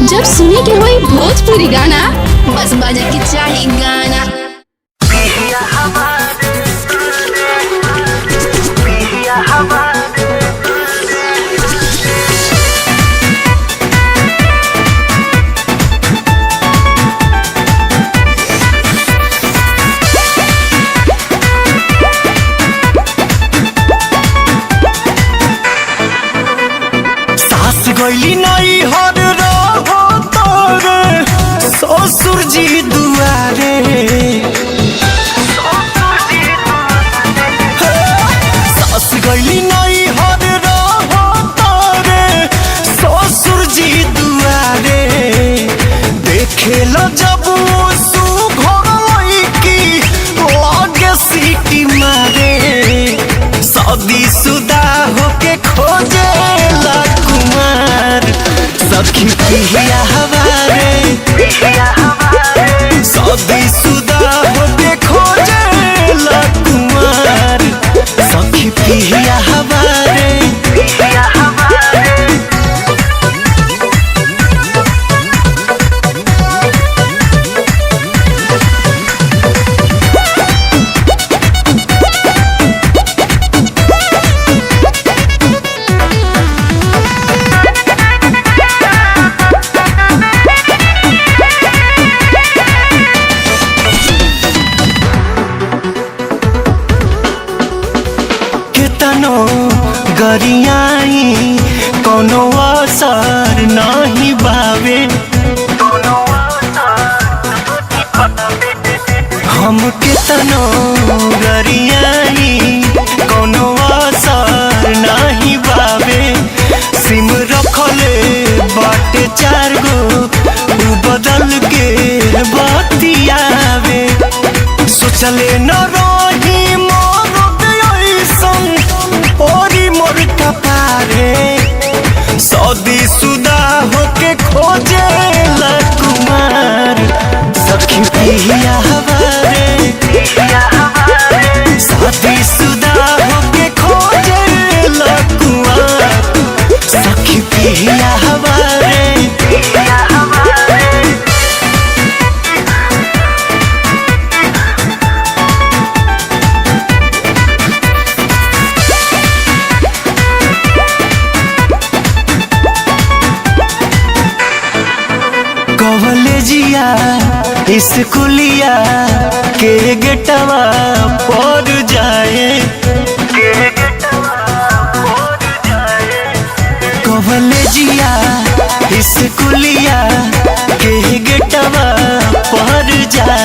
जब सुने के होई भोजपुरी गाना बस बजे के चाही गाना। सास गईली नहीं हर रहो तोरे ससुर जी दुआरे। सास गईली नहीं हर रहो तोरे ससुर जी दुआरे। देखे लो जब की लगे सीटी मारे। शादी शुदा होके खोजे सखी पिया हमारे। शादी शुदा होके खोजे कुमार सखी पिया हमारे। केतनो गरियाई कोनो असर नहीं बावे। हम केतनो गरियाई कोनो असर नहीं बावे। सिम रखले बाटे 4 गो उ बदल के बतियावे। सोचले न रही शादी शुदा होके खोजे कुमार सखी पिया हमारे। शादी शुदा होके खोजे कुमार सखी पिया हमारे। कॉलेजिया स्कूलिया के गेटवा पर जाए। कॉलेजिया स्कूलिया के गेटवा पर जाए।